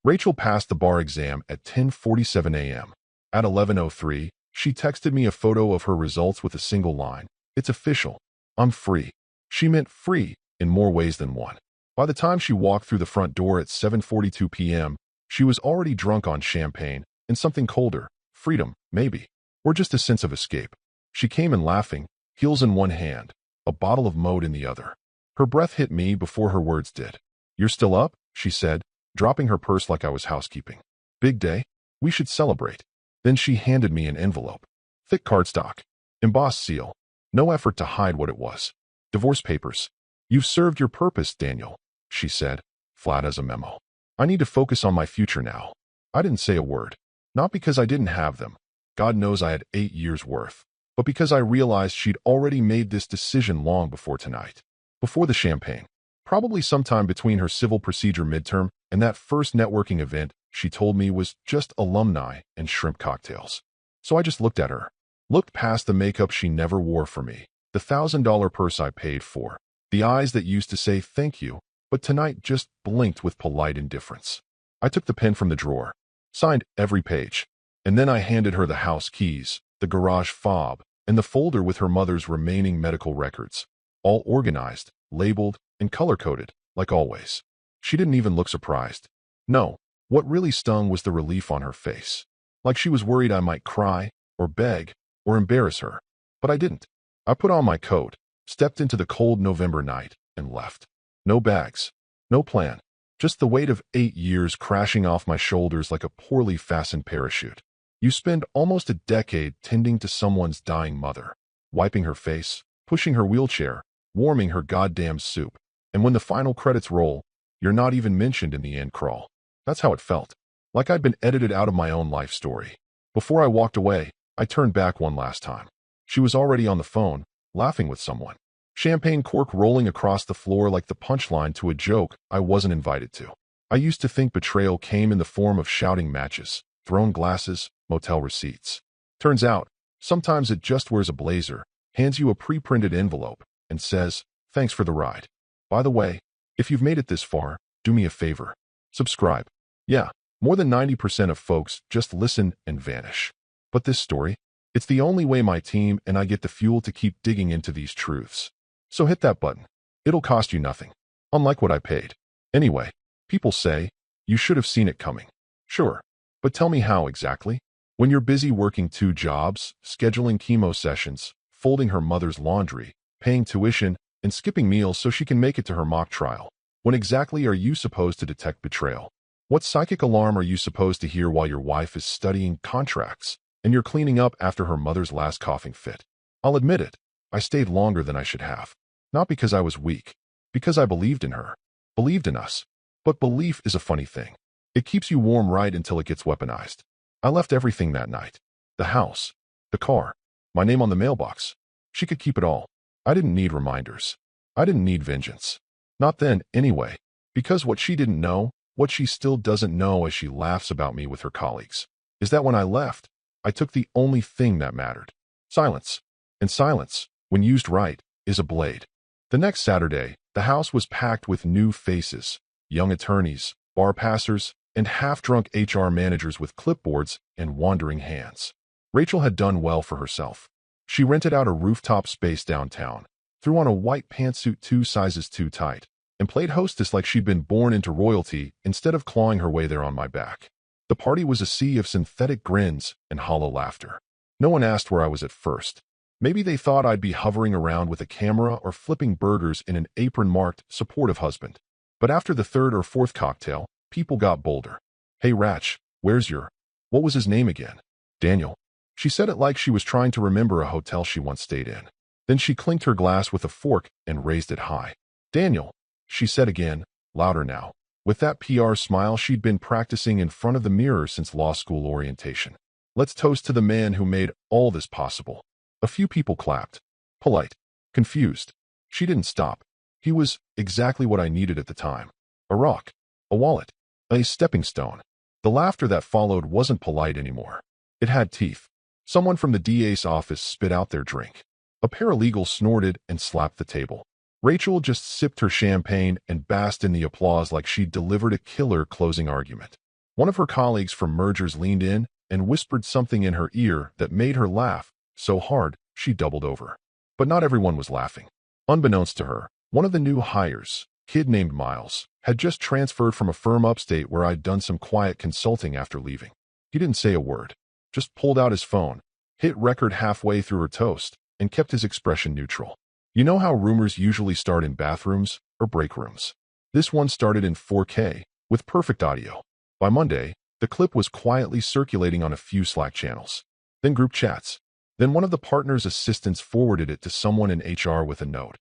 Rachel passed the bar exam at 10:47 a.m. At 11:03, she texted me a photo of her results with a single line. "It's official. I'm free." She meant free in more ways than one. By the time she walked through the front door at 7:42 p.m., she was already drunk on champagne and something colder. Freedom, maybe. Or just a sense of escape. She came in laughing, heels in one hand, a bottle of Mode in the other. Her breath hit me before her words did. "You're still up?" she said, dropping her purse like I was housekeeping. "Big day? We should celebrate." Then she handed me an envelope. Thick cardstock. Embossed seal. No effort to hide what it was. "Divorce papers. You've served your purpose, Daniel," she said, flat as a memo. "I need to focus on my future now." I didn't say a word. Not because I didn't have them. God knows I had 8 years' worth. But because I realized she'd already made this decision long before tonight. Before the champagne. Probably sometime between her civil procedure midterm and that first networking event she told me was just alumni and shrimp cocktails. So I just looked at her. Looked past the makeup she never wore for me. The $1,000 purse I paid for. The eyes that used to say thank you, but tonight just blinked with polite indifference. I took the pen from the drawer. Signed every page. And then I handed her the house keys, the garage fob, and the folder with her mother's remaining medical records. All organized, labeled, and color-coded, like always. She didn't even look surprised. No, what really stung was the relief on her face. Like she was worried I might cry, or beg, or embarrass her. But I didn't. I put on my coat, stepped into the cold November night, and left. No bags. No plan. Just the weight of 8 years crashing off my shoulders like a poorly fastened parachute. You spend almost a decade tending to someone's dying mother, wiping her face, pushing her wheelchair, warming her goddamn soup. And when the final credits roll, you're not even mentioned in the end crawl. That's how it felt. Like I'd been edited out of my own life story. Before I walked away, I turned back one last time. She was already on the phone, laughing with someone. Champagne cork rolling across the floor like the punchline to a joke I wasn't invited to. I used to think betrayal came in the form of shouting matches, thrown glasses, motel receipts. Turns out, sometimes it just wears a blazer, hands you a pre-printed envelope, and says, "Thanks for the ride. By the way, if you've made it this far, do me a favor. Subscribe." Yeah, more than 90% of folks just listen and vanish. But this story, it's the only way my team and I get the fuel to keep digging into these truths. So hit that button. It'll cost you nothing. Unlike what I paid. Anyway, people say, you should have seen it coming. Sure. But tell me how exactly? When you're busy working 2 jobs, scheduling chemo sessions, folding her mother's laundry, paying tuition, and skipping meals so she can make it to her mock trial. When exactly are you supposed to detect betrayal? What psychic alarm are you supposed to hear while your wife is studying contracts and you're cleaning up after her mother's last coughing fit? I'll admit it. I stayed longer than I should have. Not because I was weak. Because I believed in her. Believed in us. But belief is a funny thing. It keeps you warm right until it gets weaponized. I left everything that night. The house. The car. My name on the mailbox. She could keep it all. I didn't need reminders. I didn't need vengeance. Not then, anyway. Because what she didn't know, what she still doesn't know as she laughs about me with her colleagues, is that when I left, I took the only thing that mattered. Silence. And silence, when used right, is a blade. The next Saturday, the house was packed with new faces, young attorneys, bar passers, and half-drunk HR managers with clipboards and wandering hands. Rachel had done well for herself. She rented out a rooftop space downtown, threw on a white pantsuit 2 sizes too tight, and played hostess like she'd been born into royalty instead of clawing her way there on my back. The party was a sea of synthetic grins and hollow laughter. No one asked where I was at first. Maybe they thought I'd be hovering around with a camera or flipping burgers in an apron-marked, supportive husband. But after the 3rd or 4th cocktail, people got bolder. "Hey, Ratch, where's your—" What was his name again? Daniel. She said it like she was trying to remember a hotel she once stayed in. Then she clinked her glass with a fork and raised it high. "Daniel," she said again, louder now, with that PR smile she'd been practicing in front of the mirror since law school orientation. "Let's toast to the man who made all this possible." A few people clapped. Polite. Confused. She didn't stop. He was exactly what I needed at the time. A rock. A wallet. A stepping stone. The laughter that followed wasn't polite anymore. It had teeth. Someone from the DA's office spit out their drink. A paralegal snorted and slapped the table. Rachel just sipped her champagne and basked in the applause like she'd delivered a killer closing argument. One of her colleagues from mergers leaned in and whispered something in her ear that made her laugh so hard she doubled over. But not everyone was laughing. Unbeknownst to her, one of the new hires, kid named Miles, had just transferred from a firm upstate where I'd done some quiet consulting after leaving. He didn't say a word, just pulled out his phone, hit record halfway through her toast, and kept his expression neutral. You know how rumors usually start in bathrooms or break rooms? This one started in 4K, with perfect audio. By Monday, the clip was quietly circulating on a few Slack channels. Then group chats. Then one of the partner's assistants forwarded it to someone in HR with a note.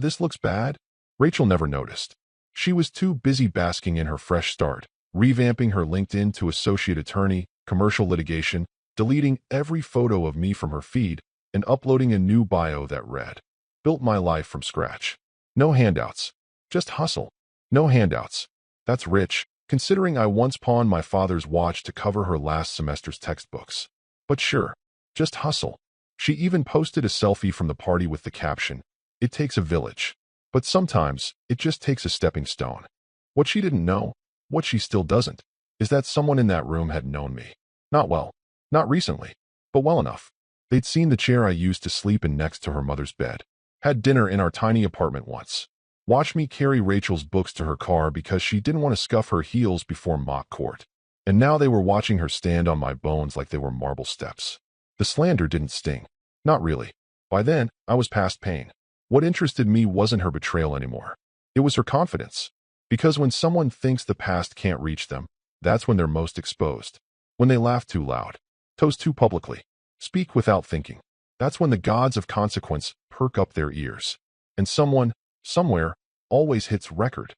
This looks bad? Rachel never noticed. She was too busy basking in her fresh start, revamping her LinkedIn to associate attorney, commercial litigation, deleting every photo of me from her feed, and uploading a new bio that read, "Built my life from scratch. No handouts. Just hustle. No handouts. That's rich, considering I once pawned my father's watch to cover her last semester's textbooks. But sure, just hustle." She even posted a selfie from the party with the caption, "It takes a village. But sometimes, it just takes a stepping stone." What she didn't know, what she still doesn't, is that someone in that room had known me. Not well, not recently, but well enough. They'd seen the chair I used to sleep in next to her mother's bed, had dinner in our tiny apartment once, watched me carry Rachel's books to her car because she didn't want to scuff her heels before mock court. And now they were watching her stand on my bones like they were marble steps. The slander didn't sting. Not really. By then, I was past pain. What interested me wasn't her betrayal anymore. It was her confidence. Because when someone thinks the past can't reach them, that's when they're most exposed. When they laugh too loud, toast too publicly, speak without thinking. That's when the gods of consequence perk up their ears. And someone, somewhere, always hits record.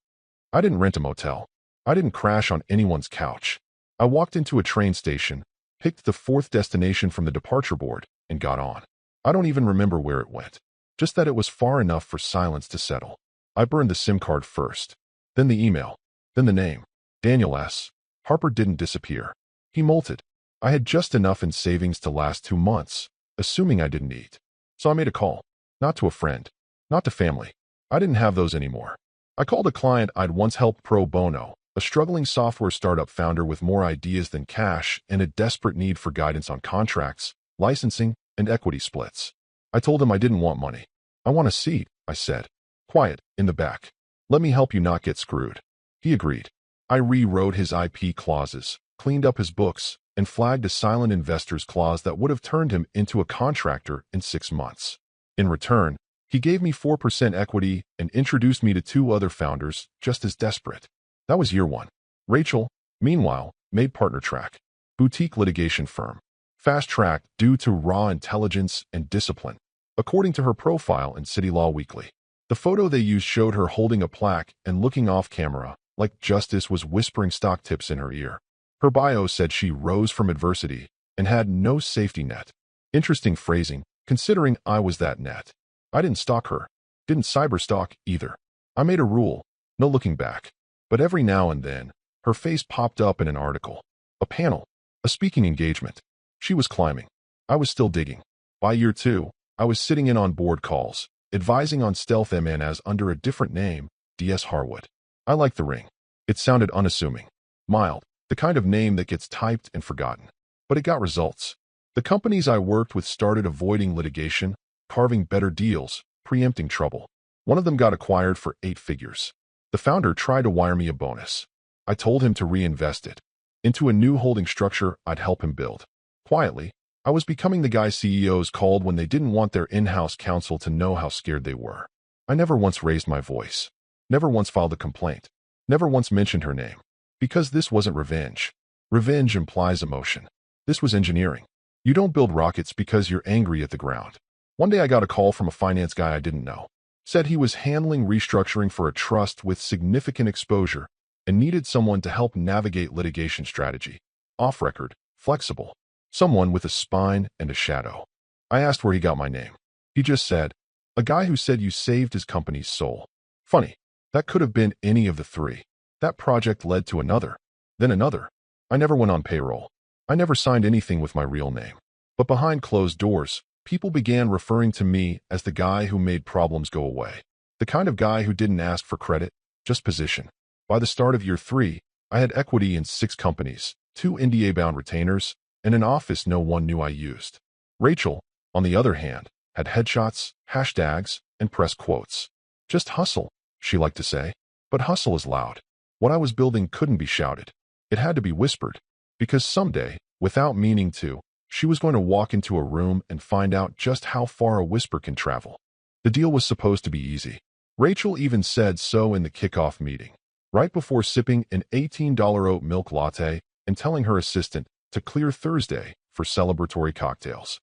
I didn't rent a motel. I didn't crash on anyone's couch. I walked into a train station, picked the fourth destination from the departure board, and got on. I don't even remember where it went. Just that it was far enough for silence to settle. I burned the SIM card first, then the email, then the name. Daniel S. Harper didn't disappear. He molted. I had just enough in savings to last 2 months, assuming I didn't eat. So I made a call. Not to a friend. Not to family. I didn't have those anymore. I called a client I'd once helped pro bono, a struggling software startup founder with more ideas than cash and a desperate need for guidance on contracts, licensing, and equity splits. I told him I didn't want money. "I want a seat," I said. "Quiet, in the back. Let me help you not get screwed." He agreed. I rewrote his IP clauses, cleaned up his books, and flagged a silent investor's clause that would have turned him into a contractor in 6 months. In return, he gave me 4% equity and introduced me to 2 other founders just as desperate. That was year 1. Rachel, meanwhile, made partner track. Boutique litigation firm. Fast track due to raw intelligence and discipline, according to her profile in City Law Weekly. The photo they used showed her holding a plaque and looking off camera, like justice was whispering stock tips in her ear. Her bio said she rose from adversity and had no safety net. Interesting phrasing, considering I was that net. I didn't stalk her. Didn't cyberstalk either. I made a rule, no looking back. But every now and then, her face popped up in an article, a panel, a speaking engagement. She was climbing. I was still digging. By year 2, I was sitting in on board calls, advising on stealth M&As under a different name, D.S. Harwood. I liked the ring. It sounded unassuming, mild, the kind of name that gets typed and forgotten. But it got results. The companies I worked with started avoiding litigation, carving better deals, preempting trouble. One of them got acquired for 8 figures. The founder tried to wire me a bonus. I told him to reinvest it into a new holding structure I'd help him build. Quietly, I was becoming the guy CEOs called when they didn't want their in-house counsel to know how scared they were. I never once raised my voice. Never once filed a complaint. Never once mentioned her name. Because this wasn't revenge. Revenge implies emotion. This was engineering. You don't build rockets because you're angry at the ground. One day I got a call from a finance guy I didn't know. Said he was handling restructuring for a trust with significant exposure and needed someone to help navigate litigation strategy. Off record, flexible. Someone with a spine and a shadow. I asked where he got my name. He just said, "A guy who said you saved his company's soul." Funny. That could have been any of the 3. That project led to another. Then another. I never went on payroll. I never signed anything with my real name. But behind closed doors, people began referring to me as the guy who made problems go away. The kind of guy who didn't ask for credit, just position. By the start of year 3, I had equity in 6 companies, 2 NDA-bound retainers, and an office no one knew I used. Rachel, on the other hand, had headshots, hashtags, and press quotes. Just hustle, she liked to say. But hustle is loud. What I was building couldn't be shouted. It had to be whispered. Because someday, without meaning to, she was going to walk into a room and find out just how far a whisper can travel. The deal was supposed to be easy. Rachel even said so in the kickoff meeting, right before sipping an $18 oat milk latte and telling her assistant to clear Thursday for celebratory cocktails.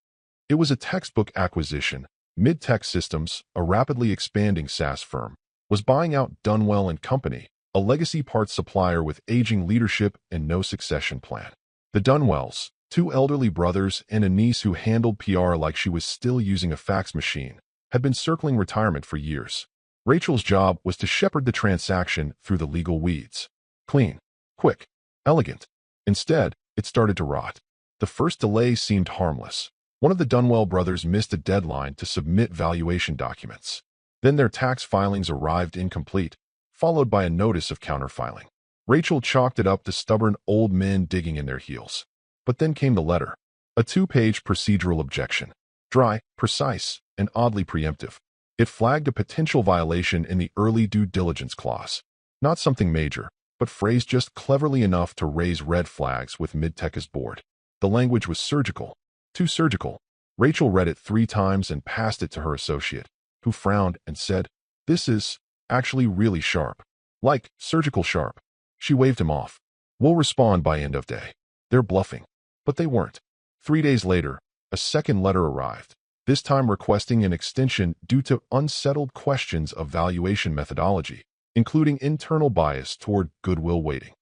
It was a textbook acquisition. Mid-Tech Systems, a rapidly expanding SaaS firm, was buying out Dunwell and Company, a legacy parts supplier with aging leadership and no succession plan. The Dunwells, 2 elderly brothers and a niece who handled PR like she was still using a fax machine, had been circling retirement for years. Rachel's job was to shepherd the transaction through the legal weeds. Clean, quick, elegant. Instead, it started to rot. The first delay seemed harmless. One of the Dunwell brothers missed a deadline to submit valuation documents. Then their tax filings arrived incomplete, followed by a notice of counterfiling. Rachel chalked it up to stubborn old men digging in their heels. But then came the letter. A 2-page procedural objection. Dry, precise, and oddly preemptive. It flagged a potential violation in the early due diligence clause. Not something major, but phrased just cleverly enough to raise red flags with Mid-Tech as board. The language was surgical. Too surgical. Rachel read it 3 times and passed it to her associate, who frowned and said, "This is actually really sharp. Like surgical sharp." She waved him off. "We'll respond by end of day." They're bluffing. But they weren't. 3 days later, a second letter arrived, this time requesting an extension due to unsettled questions of valuation methodology, including internal bias toward goodwill weighting.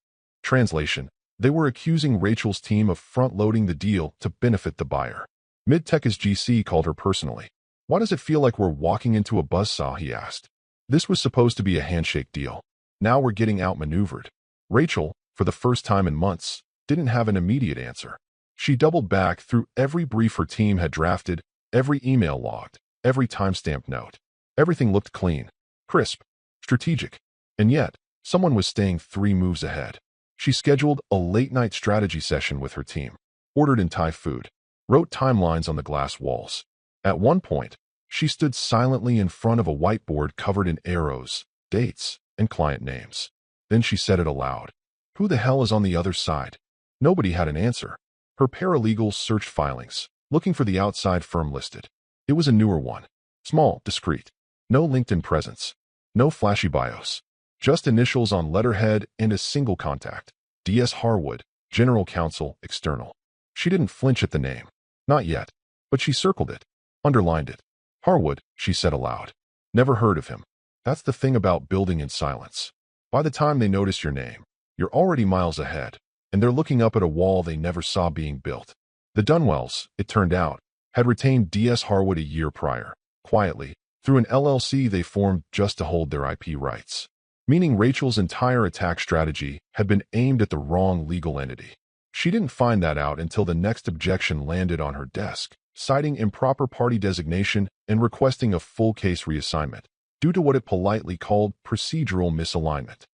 Translation: they were accusing Rachel's team of front-loading the deal to benefit the buyer. Mid-Tech's GC called her personally. "Why does it feel like we're walking into a buzzsaw?" he asked. This was supposed to be a handshake deal. Now we're getting outmaneuvered. Rachel, for the first time in months, didn't have an immediate answer. She doubled back through every brief her team had drafted, every email logged, every timestamped note. Everything looked clean, crisp, strategic. And yet, someone was staying 3 moves ahead. She scheduled a late-night strategy session with her team, ordered in Thai food, wrote timelines on the glass walls. At one point, she stood silently in front of a whiteboard covered in arrows, dates, and client names. Then she said it aloud. "Who the hell is on the other side?" Nobody had an answer. Her paralegals searched filings, looking for the outside firm listed. It was a newer one. Small, discreet. No LinkedIn presence. No flashy bios. Just initials on letterhead and a single contact. D.S. Harwood, General Counsel, External. She didn't flinch at the name. Not yet. But she circled it. Underlined it. "Harwood," she said aloud. "Never heard of him." That's the thing about building in silence. By the time they notice your name, you're already miles ahead, and they're looking up at a wall they never saw being built. The Dunwells, it turned out, had retained D.S. Harwood a year prior, quietly, through an LLC they formed just to hold their IP rights. Meaning Rachel's entire attack strategy had been aimed at the wrong legal entity. She didn't find that out until the next objection landed on her desk, citing improper party designation and requesting a full case reassignment, due to what it politely called procedural misalignment.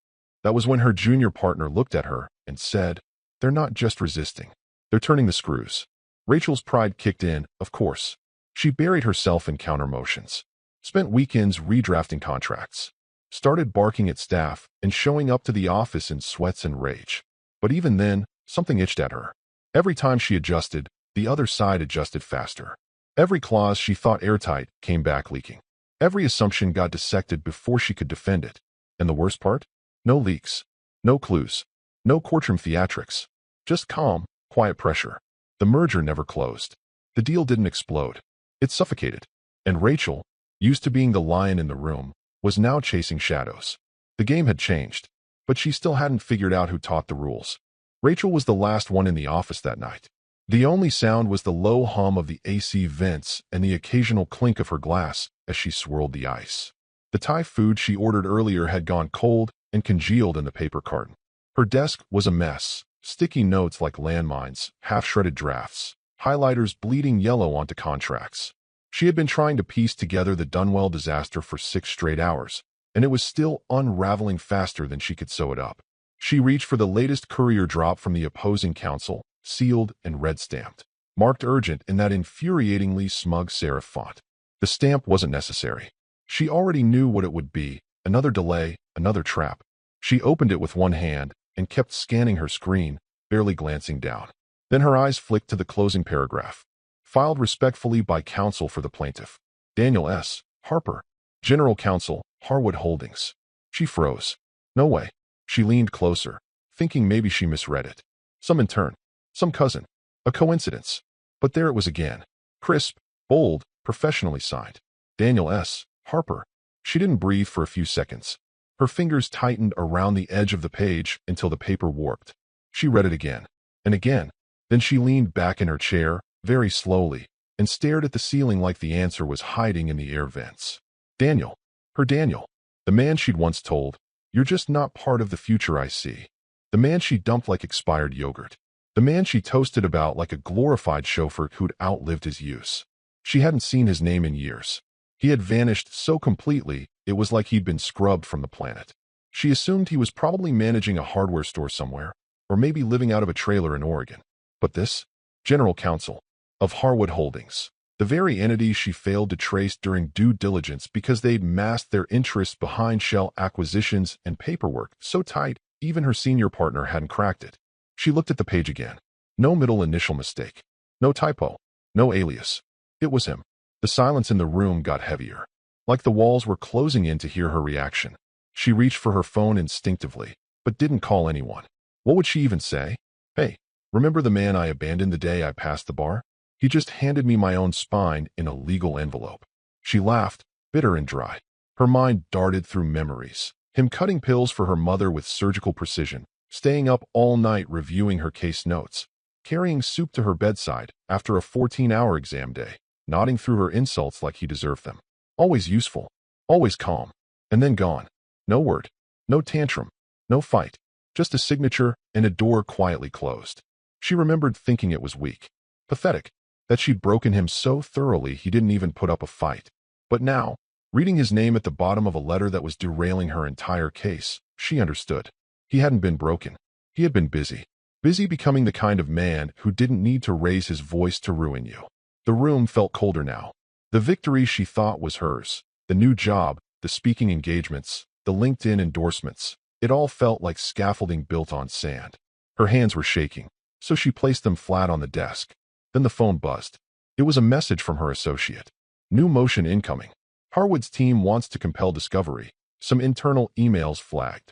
That was when her junior partner looked at her and said, "They're not just resisting. They're turning the screws." Rachel's pride kicked in, of course. She buried herself in counter-motions, spent weekends redrafting contracts, started barking at staff and showing up to the office in sweats and rage. But even then, something itched at her. Every time she adjusted, the other side adjusted faster. Every clause she thought airtight came back leaking. Every assumption got dissected before she could defend it. And the worst part? No leaks. No clues. No courtroom theatrics. Just calm, quiet pressure. The merger never closed. The deal didn't explode. It suffocated. And Rachel, used to being the lion in the room, was now chasing shadows. The game had changed, but she still hadn't figured out who taught the rules. Rachel was the last one in the office that night. The only sound was the low hum of the AC vents and the occasional clink of her glass as she swirled the ice. The Thai food she ordered earlier had gone cold and congealed in the paper carton. Her desk was a mess, sticky notes like landmines, half-shredded drafts, highlighters bleeding yellow onto contracts. She had been trying to piece together the Dunwell disaster for 6 straight hours, and it was still unraveling faster than she could sew it up. She reached for the latest courier drop from the opposing counsel, sealed and red-stamped, marked urgent in that infuriatingly smug serif font. The stamp wasn't necessary. She already knew what it would be, another delay, another trap. She opened it with one hand and kept scanning her screen, barely glancing down. Then her eyes flicked to the closing paragraph. Filed respectfully by counsel for the plaintiff, Daniel S. Harper, General Counsel, Harwood Holdings. She froze. No way. She leaned closer, thinking maybe she misread it. Some intern. Some cousin. A coincidence. But there it was again. Crisp, bold, professionally signed. Daniel S. Harper. She didn't breathe for a few seconds. Her fingers tightened around the edge of the page until the paper warped. She read it again. And again. Then she leaned back in her chair, very slowly, and stared at the ceiling like the answer was hiding in the air vents. Daniel. Her Daniel. The man she'd once told, "You're just not part of the future I see." The man she dumped like expired yogurt. The man she toasted about like a glorified chauffeur who'd outlived his use. She hadn't seen his name in years. He had vanished so completely, it was like he'd been scrubbed from the planet. She assumed he was probably managing a hardware store somewhere, or maybe living out of a trailer in Oregon. But this? General Counsel of Harwood Holdings. The very entity she failed to trace during due diligence because they'd masked their interests behind shell acquisitions and paperwork so tight, even her senior partner hadn't cracked it. She looked at the page again. No middle initial mistake. No typo. No alias. It was him. The silence in the room got heavier. Like the walls were closing in to hear her reaction. She reached for her phone instinctively, but didn't call anyone. What would she even say? Hey, remember the man I abandoned the day I passed the bar? He just handed me my own spine in a legal envelope. She laughed, bitter and dry. Her mind darted through memories. Him cutting pills for her mother with surgical precision, staying up all night reviewing her case notes, carrying soup to her bedside after a 14-hour exam day, nodding through her insults like he deserved them. Always useful, always calm, and then gone. No word, no tantrum, no fight, just a signature and a door quietly closed. She remembered thinking it was weak, pathetic, that she'd broken him so thoroughly he didn't even put up a fight. But now, reading his name at the bottom of a letter that was derailing her entire case, she understood. He hadn't been broken. He had been busy. Busy becoming the kind of man who didn't need to raise his voice to ruin you. The room felt colder now. The victory she thought was hers, the new job, the speaking engagements, the LinkedIn endorsements, it all felt like scaffolding built on sand. Her hands were shaking, so she placed them flat on the desk. Then the phone buzzed. It was a message from her associate. New motion incoming. Harwood's team wants to compel discovery. Some internal emails flagged.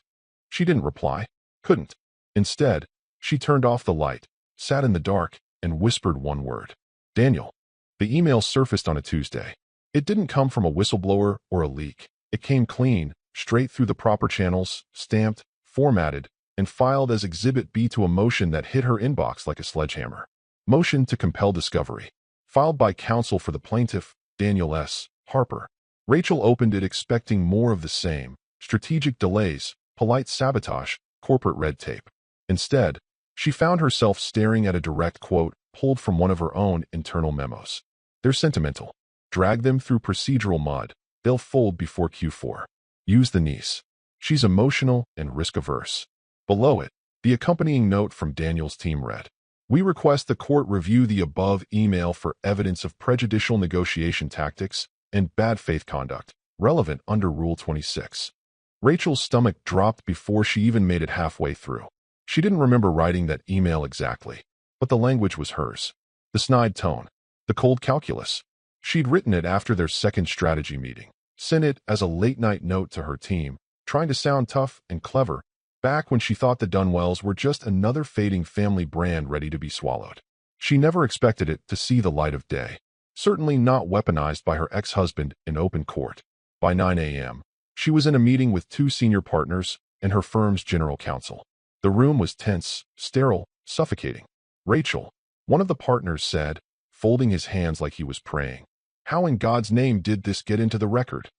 She didn't reply. Couldn't. Instead, she turned off the light, sat in the dark, and whispered one word. Daniel. The email surfaced on a Tuesday. It didn't come from a whistleblower or a leak. It came clean, straight through the proper channels, stamped, formatted, and filed as Exhibit B to a motion that hit her inbox like a sledgehammer. Motion to compel discovery. Filed by counsel for the plaintiff, Daniel S. Harper. Rachel opened it expecting more of the same. Strategic delays, polite sabotage, corporate red tape. Instead, she found herself staring at a direct quote pulled from one of her own internal memos. They're sentimental. Drag them through procedural mud. They'll fold before Q4. Use the niece. She's emotional and risk-averse. Below it, the accompanying note from Daniel's team read, "We request the court review the above email for evidence of prejudicial negotiation tactics and bad faith conduct, relevant under Rule 26. Rachel's stomach dropped before she even made it halfway through. She didn't remember writing that email exactly, but the language was hers. The snide tone, the cold calculus. She'd written it after their second strategy meeting, sent it as a late-night note to her team, trying to sound tough and clever, back when she thought the Dunwells were just another fading family brand ready to be swallowed. She never expected it to see the light of day, certainly not weaponized by her ex-husband in open court. By 9 a.m., she was in a meeting with 2 senior partners and her firm's general counsel. The room was tense, sterile, suffocating. Rachel, one of the partners, said, folding his hands like he was praying, "How in God's name did this get into the record?"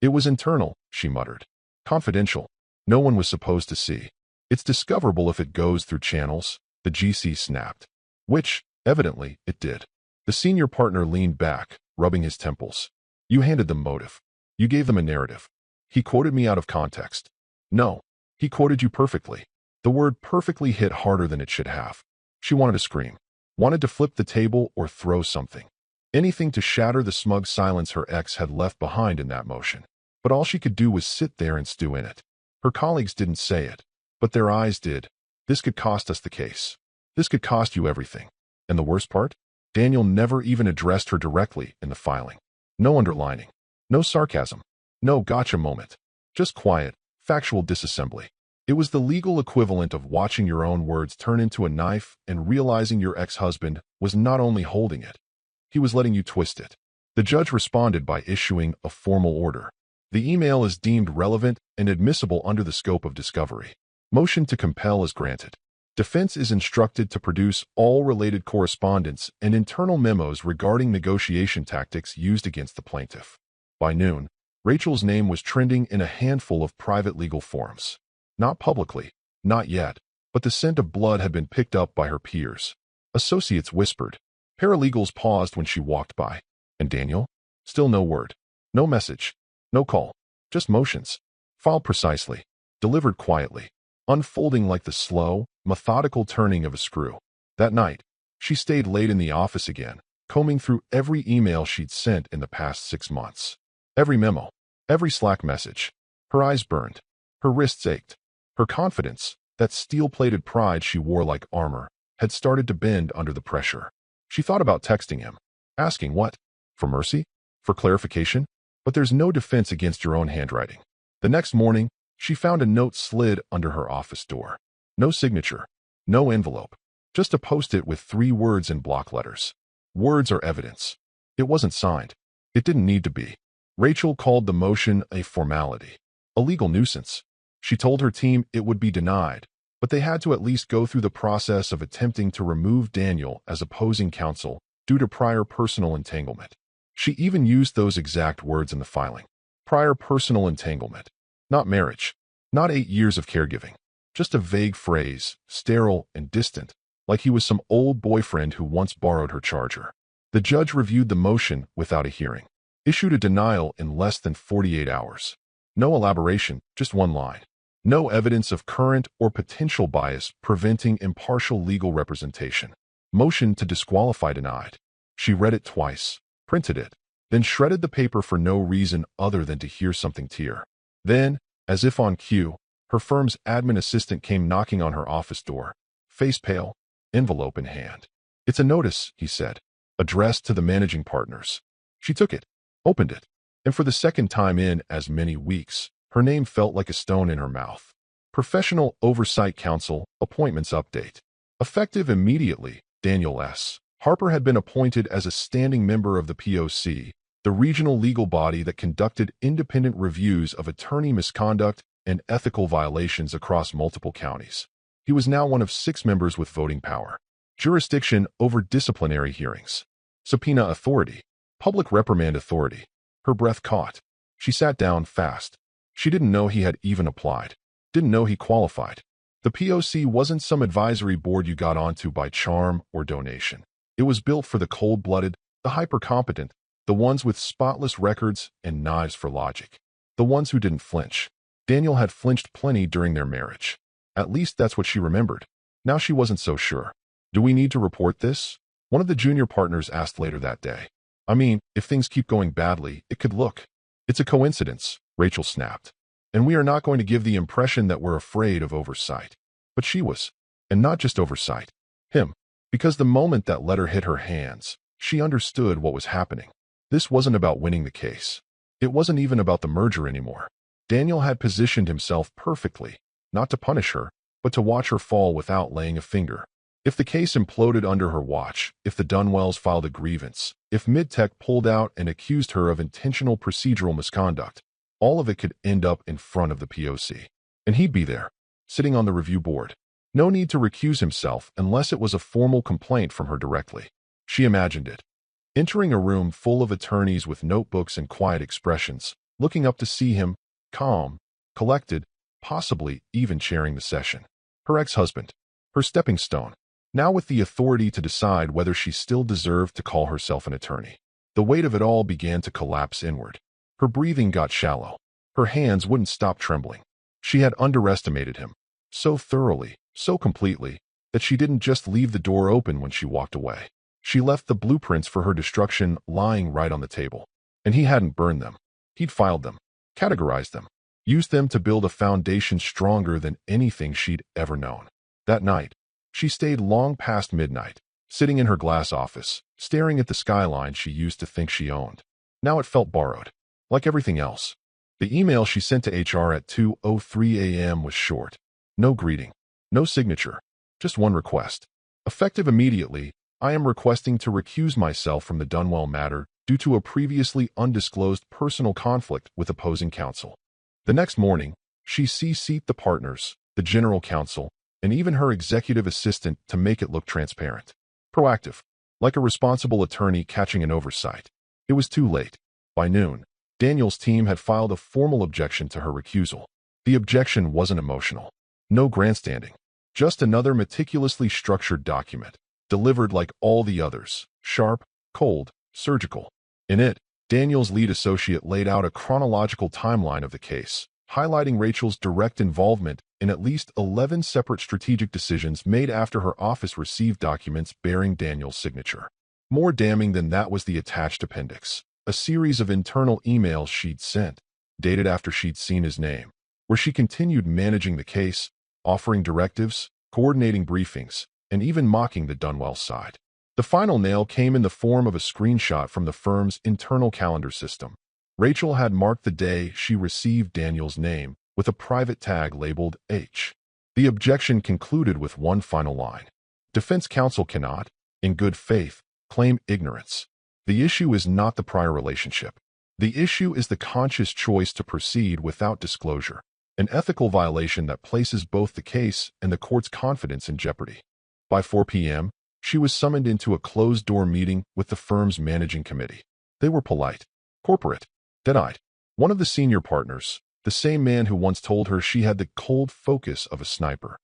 "It was internal," she muttered. "Confidential. No one was supposed to see. It's discoverable if it goes through channels," the GC snapped. Which, evidently, it did. The senior partner leaned back, rubbing his temples. "You handed them motive. You gave them a narrative. He quoted me out of context." "No. He quoted you perfectly. The word perfectly hit harder than it should have. She wanted to scream, wanted to flip the table or throw something. Anything to shatter the smug silence her ex had left behind in that motion. But all she could do was sit there and stew in it. Her colleagues didn't say it, but their eyes did. This could cost us the case. This could cost you everything. And the worst part? Daniel never even addressed her directly in the filing. No underlining. No sarcasm. No gotcha moment. Just quiet, factual disassembly. It was the legal equivalent of watching your own words turn into a knife and realizing your ex-husband was not only holding it, he was letting you twist it. The judge responded by issuing a formal order. The email is deemed relevant and admissible under the scope of discovery. Motion to compel is granted. Defense is instructed to produce all related correspondence and internal memos regarding negotiation tactics used against the plaintiff. By noon, Rachel's name was trending in a handful of private legal forums. Not publicly, not yet, but the scent of blood had been picked up by her peers. Associates whispered. Paralegals paused when she walked by. And Daniel? Still no word. No message. No call. Just motions. Filed precisely. Delivered quietly. Unfolding like the slow, methodical turning of a screw. That night, she stayed late in the office again, combing through every email she'd sent in the past 6 months. Every memo. Every Slack message. Her eyes burned. Her wrists ached. Her confidence, that steel-plated pride she wore like armor, had started to bend under the pressure. She thought about texting him. Asking what? For mercy? For clarification? But there's no defense against your own handwriting. The next morning, she found a note slid under her office door. No signature. No envelope. Just a post-it with 3 words in block letters. Words are evidence. It wasn't signed. It didn't need to be. Rachel called the motion a formality. A legal nuisance. She told her team it would be denied, but they had to at least go through the process of attempting to remove Daniel as opposing counsel due to prior personal entanglement. She even used those exact words in the filing. Prior personal entanglement. Not marriage. Not 8 years of caregiving. Just a vague phrase, sterile and distant, like he was some old boyfriend who once borrowed her charger. The judge reviewed the motion without a hearing. Issued a denial in less than 48 hours. No elaboration, just one line. No evidence of current or potential bias preventing impartial legal representation. Motion to disqualify denied. She read it twice, printed it, then shredded the paper for no reason other than to hear something tear. Then, as if on cue, her firm's admin assistant came knocking on her office door, face pale, envelope in hand. It's a notice, he said, addressed to the managing partners. She took it, opened it, and for the second time in as many weeks, her name felt like a stone in her mouth. Professional Oversight Council, Appointments Update. Effective immediately, Daniel S. Harper had been appointed as a standing member of the POC, the regional legal body that conducted independent reviews of attorney misconduct and ethical violations across multiple counties. He was now one of 6 members with voting power. Jurisdiction over disciplinary hearings. Subpoena authority. Public reprimand authority. Her breath caught. She sat down fast. She didn't know he had even applied. Didn't know he qualified. The POC wasn't some advisory board you got onto by charm or donation. It was built for the cold-blooded, the hyper-competent, the ones with spotless records and knives for logic. The ones who didn't flinch. Daniel had flinched plenty during their marriage. At least that's what she remembered. Now she wasn't so sure. Do we need to report this? One of the junior partners asked later that day. I mean, if things keep going badly, it could look. It's a coincidence, Rachel snapped. And we are not going to give the impression that we're afraid of oversight. But she was. And not just oversight. Him. Because the moment that letter hit her hands, she understood what was happening. This wasn't about winning the case. It wasn't even about the merger anymore. Daniel had positioned himself perfectly, not to punish her, but to watch her fall without laying a finger. If the case imploded under her watch, if the Dunwells filed a grievance, if Midtech pulled out and accused her of intentional procedural misconduct, all of it could end up in front of the POC. And he'd be there, sitting on the review board. No need to recuse himself unless it was a formal complaint from her directly. She imagined it. Entering a room full of attorneys with notebooks and quiet expressions, looking up to see him, calm, collected, possibly even chairing the session. Her ex-husband, her stepping stone, now with the authority to decide whether she still deserved to call herself an attorney. The weight of it all began to collapse inward. Her breathing got shallow. Her hands wouldn't stop trembling. She had underestimated him. so thoroughly, so completely, that she didn't just leave the door open when she walked away. She left the blueprints for her destruction lying right on the table. And he hadn't burned them. He'd filed them, categorized them, used them to build a foundation stronger than anything she'd ever known. That night, she stayed long past midnight, sitting in her glass office, staring at the skyline she used to think she owned. Now it felt borrowed, like everything else. The email she sent to HR at 2:03 a.m. was short. No greeting, no signature, just one request. Effective immediately, I am requesting to recuse myself from the Dunwell matter due to a previously undisclosed personal conflict with opposing counsel. The next morning, she CC'd the partners, the general counsel, and even her executive assistant to make it look transparent. Proactive, like a responsible attorney catching an oversight. It was too late. By noon, Daniel's team had filed a formal objection to her recusal. The objection wasn't emotional. No grandstanding. Just another meticulously structured document, delivered like all the others, sharp, cold, surgical. In it, Daniel's lead associate laid out a chronological timeline of the case, highlighting Rachel's direct involvement in at least 11 separate strategic decisions made after her office received documents bearing Daniel's signature. More damning than that was the attached appendix, a series of internal emails she'd sent, dated after she'd seen his name, where she continued managing the case, offering directives, coordinating briefings, and even mocking the Dunwell side. The final nail came in the form of a screenshot from the firm's internal calendar system. Rachel had marked the day she received Daniel's name with a private tag labeled H. The objection concluded with one final line. Defense counsel cannot, in good faith, claim ignorance. The issue is not the prior relationship. The issue is the conscious choice to proceed without disclosure, an ethical violation that places both the case and the court's confidence in jeopardy. By 4 p.m., she was summoned into a closed-door meeting with the firm's managing committee. They were polite, corporate, dead-eyed. One of the senior partners, the same man who once told her she had the cold focus of a sniper,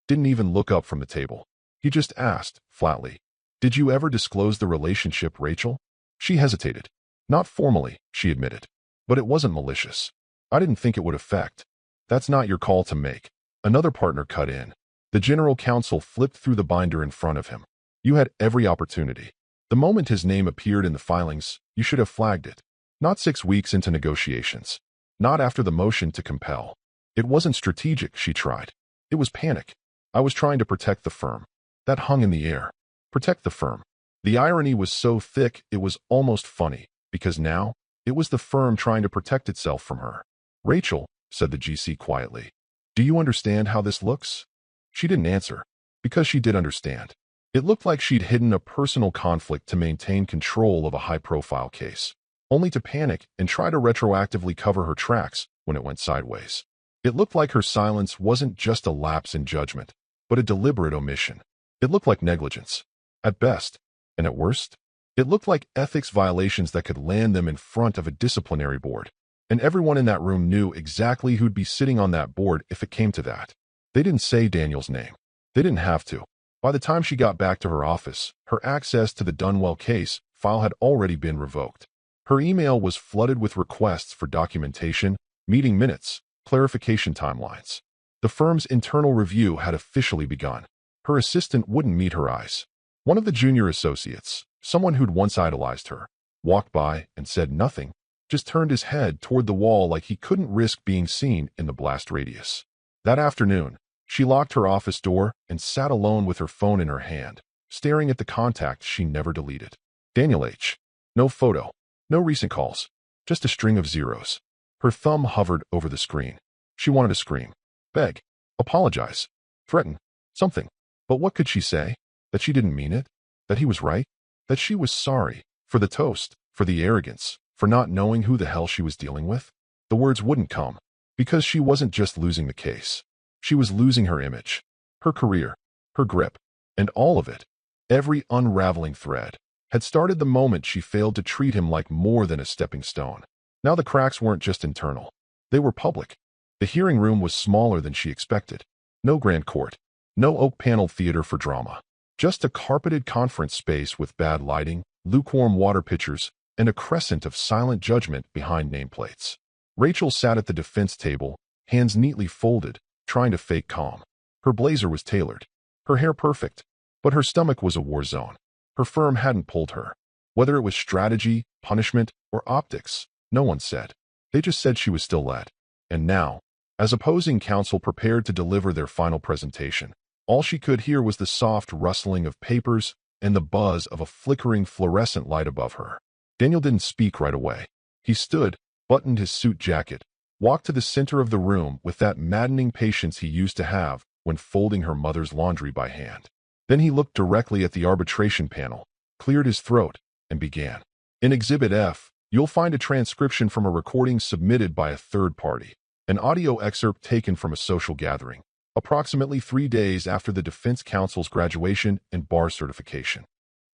didn't even look up from the table. He just asked, flatly, "Did you ever disclose the relationship, Rachel?" She hesitated. "Not formally," she admitted. "But it wasn't malicious. I didn't think it would affect." "That's not your call to make." Another partner cut in. The general counsel flipped through the binder in front of him. "You had every opportunity. The moment his name appeared in the filings, you should have flagged it. Not 6 weeks into negotiations. Not after the motion to compel. It wasn't strategic," she tried. "It was panic. I was trying to protect the firm." That hung in the air. Protect the firm. The irony was so thick it was almost funny, because now, it was the firm trying to protect itself from her. "Rachel," said the GC quietly, "do you understand how this looks?" She didn't answer, because she did understand. It looked like she'd hidden a personal conflict to maintain control of a high-profile case, only to panic and try to retroactively cover her tracks when it went sideways. It looked like her silence wasn't just a lapse in judgment, but a deliberate omission. It looked like negligence, at best, and at worst, it looked like ethics violations that could land them in front of a disciplinary board. And everyone in that room knew exactly who'd be sitting on that board if it came to that. They didn't say Daniel's name. They didn't have to. By the time she got back to her office, her access to the Dunwell case file had already been revoked. Her email was flooded with requests for documentation, meeting minutes, clarification timelines. The firm's internal review had officially begun. Her assistant wouldn't meet her eyes. One of the junior associates, someone who'd once idolized her, walked by and said nothing, just turned his head toward the wall like he couldn't risk being seen in the blast radius. That afternoon, she locked her office door and sat alone with her phone in her hand, staring at the contact she never deleted. Daniel H. No photo, no recent calls, just a string of zeros. Her thumb hovered over the screen. She wanted to scream, beg, apologize, threaten, something. But what could she say? That she didn't mean it? That he was right? That she was sorry, for the toast, for the arrogance, for not knowing who the hell she was dealing with? The words wouldn't come, because she wasn't just losing the case. She was losing her image, her career, her grip, and all of it, every unraveling thread, had started the moment she failed to treat him like more than a stepping stone. Now the cracks weren't just internal. They were public. The hearing room was smaller than she expected. No grand court. No oak-paneled theater for drama. Just a carpeted conference space with bad lighting, lukewarm water pitchers, and a crescent of silent judgment behind nameplates. Rachel sat at the defense table, hands neatly folded, trying to fake calm. Her blazer was tailored, her hair perfect, but her stomach was a war zone. Her firm hadn't pulled her. Whether it was strategy, punishment, or optics, no one said. They just said she was still led. And now, as opposing counsel prepared to deliver their final presentation, all she could hear was the soft rustling of papers and the buzz of a flickering fluorescent light above her. Daniel didn't speak right away. He stood, buttoned his suit jacket, walked to the center of the room with that maddening patience he used to have when folding her mother's laundry by hand. Then he looked directly at the arbitration panel, cleared his throat, and began. In Exhibit F, you'll find a transcription from a recording submitted by a third party, an audio excerpt taken from a social gathering, approximately 3 days after the defense counsel's graduation and bar certification.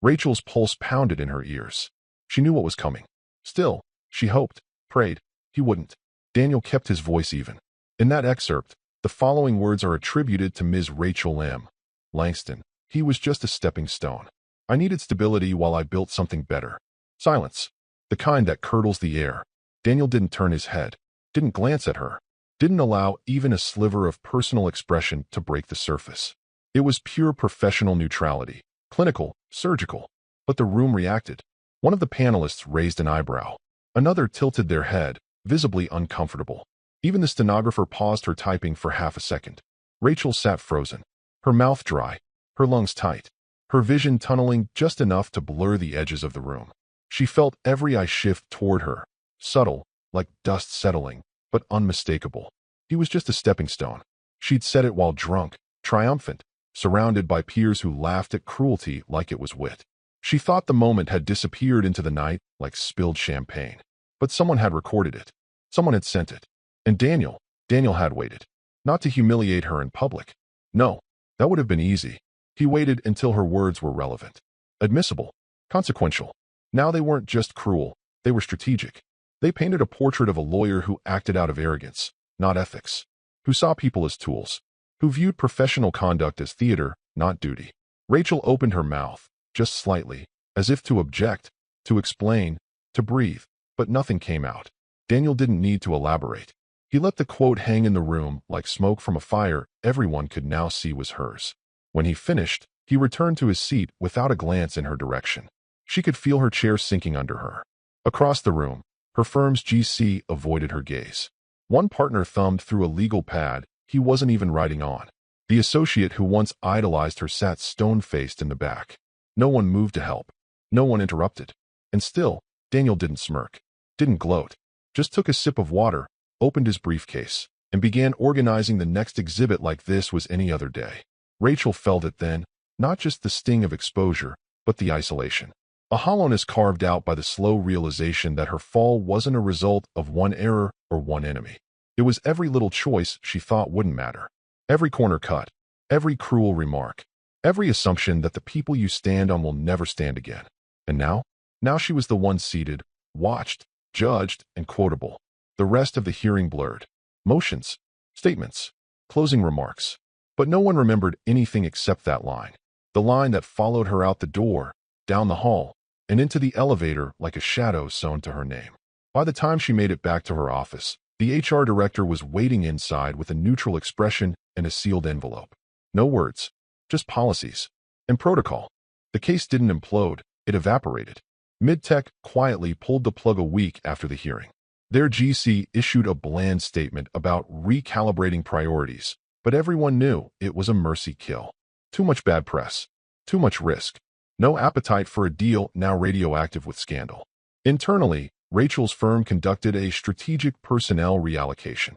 Rachel's pulse pounded in her ears. She knew what was coming. Still, she hoped, prayed, he wouldn't. Daniel kept his voice even. In that excerpt, the following words are attributed to Ms. Rachel M. Langston. He was just a stepping stone. I needed stability while I built something better. Silence. The kind that curdles the air. Daniel didn't turn his head, didn't glance at her, didn't allow even a sliver of personal expression to break the surface. It was pure professional neutrality, clinical, surgical. But the room reacted. One of the panelists raised an eyebrow. Another tilted their head, visibly uncomfortable. Even the stenographer paused her typing for half a second. Rachel sat frozen, her mouth dry, her lungs tight, her vision tunneling just enough to blur the edges of the room. She felt every eye shift toward her, subtle, like dust settling, but unmistakable. He was just a stepping stone. She'd said it while drunk, triumphant, surrounded by peers who laughed at cruelty like it was wit. She thought the moment had disappeared into the night like spilled champagne. But someone had recorded it. Someone had sent it. And Daniel had waited. Not to humiliate her in public. No, that would have been easy. He waited until her words were relevant, admissible, consequential. Now they weren't just cruel, they were strategic. They painted a portrait of a lawyer who acted out of arrogance, not ethics, who saw people as tools, who viewed professional conduct as theater, not duty. Rachel opened her mouth, just slightly, as if to object, to explain, to breathe, but nothing came out. Daniel didn't need to elaborate. He let the quote hang in the room like smoke from a fire everyone could now see was hers. When he finished, he returned to his seat without a glance in her direction. She could feel her chair sinking under her. Across the room, her firm's GC avoided her gaze. One partner thumbed through a legal pad he wasn't even writing on. The associate who once idolized her sat stone-faced in the back. No one moved to help. No one interrupted. And still, Daniel didn't smirk, didn't gloat, just took a sip of water, opened his briefcase, and began organizing the next exhibit like this was any other day. Rachel felt it then, not just the sting of exposure, but the isolation. A hollowness carved out by the slow realization that her fall wasn't a result of one error or one enemy. It was every little choice she thought wouldn't matter. Every corner cut, every cruel remark, every assumption that the people you stand on will never stand again. And now she was the one seated, watched, judged, and quotable. The rest of the hearing blurred. Motions, statements, closing remarks. But no one remembered anything except that line. The line that followed her out the door, down the hall, and into the elevator like a shadow sewn to her name. By the time she made it back to her office, the HR director was waiting inside with a neutral expression and a sealed envelope. No words, just policies and protocol. The case didn't implode, it evaporated. Midtech quietly pulled the plug a week after the hearing. Their GC issued a bland statement about recalibrating priorities, but everyone knew it was a mercy kill. Too much bad press, too much risk, no appetite for a deal now radioactive with scandal. Internally, Rachel's firm conducted a strategic personnel reallocation.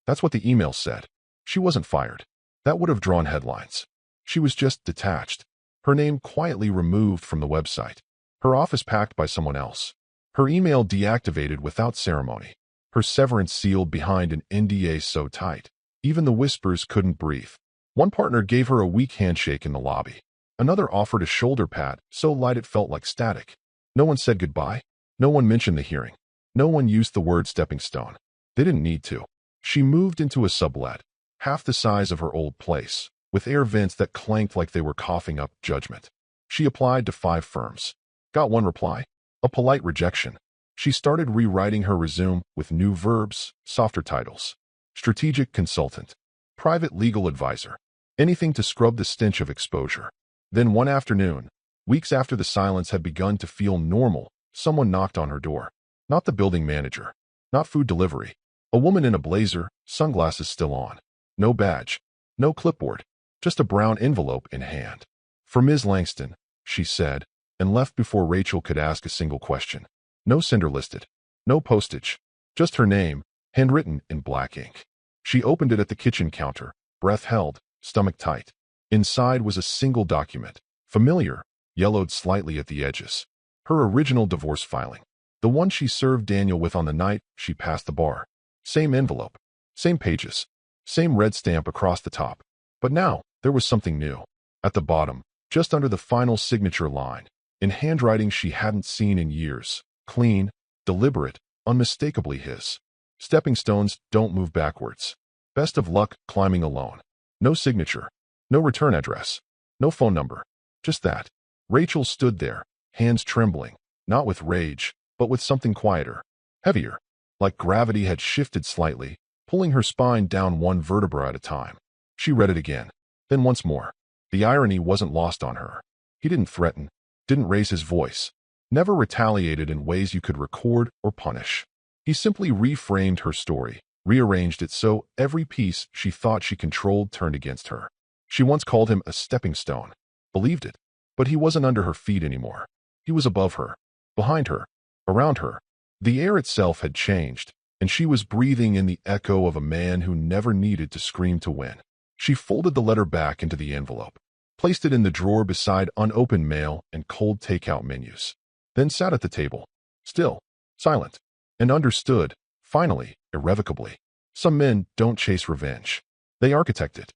That's what the email said. She wasn't fired. That would have drawn headlines. She was just detached. Her name quietly removed from the website. Her office packed by someone else. Her email deactivated without ceremony. Her severance sealed behind an NDA so tight, even the whispers couldn't breathe. One partner gave her a weak handshake in the lobby. Another offered a shoulder pat so light it felt like static. No one said goodbye. No one mentioned the hearing. No one used the word stepping stone. They didn't need to. She moved into a sublet, half the size of her old place, with air vents that clanked like they were coughing up judgment. She applied to 5 firms. Got one reply, a polite rejection. She started rewriting her resume with new verbs, softer titles. Strategic consultant, private legal advisor, Anything to scrub the stench of exposure. Then one afternoon, weeks after the silence had begun to feel normal, someone knocked on her door. Not the building manager. Not food delivery. A woman in a blazer, sunglasses still on. No badge. No clipboard. Just a brown envelope in hand. "For Ms. Langston," she said, and left before Rachel could ask a single question. No sender listed. No postage. Just her name, handwritten in black ink. She opened it at the kitchen counter, breath held, stomach tight. Inside was a single document, familiar, yellowed slightly at the edges. Her original divorce filing. The one she served Daniel with on the night she passed the bar. Same envelope. Same pages. Same red stamp across the top. But now, there was something new. At the bottom, just under the final signature line, in handwriting she hadn't seen in years. Clean, deliberate, unmistakably his. "Stepping stones don't move backwards. Best of luck climbing alone." No signature. No return address. No phone number. Just that. Rachel stood there, hands trembling, not with rage, but with something quieter. Heavier. Like gravity had shifted slightly, pulling her spine down one vertebra at a time. She read it again. Then once more. The irony wasn't lost on her. He didn't threaten, didn't raise his voice, never retaliated in ways you could record or punish. He simply reframed her story, rearranged it so every piece she thought she controlled turned against her. She once called him a stepping stone. Believed it. But he wasn't under her feet anymore. He was above her, behind her, around her. The air itself had changed, and she was breathing in the echo of a man who never needed to scream to win. She folded the letter back into the envelope, placed it in the drawer beside unopened mail and cold takeout menus, then sat at the table, still, silent, and understood, finally, irrevocably. Some men don't chase revenge. They architect it.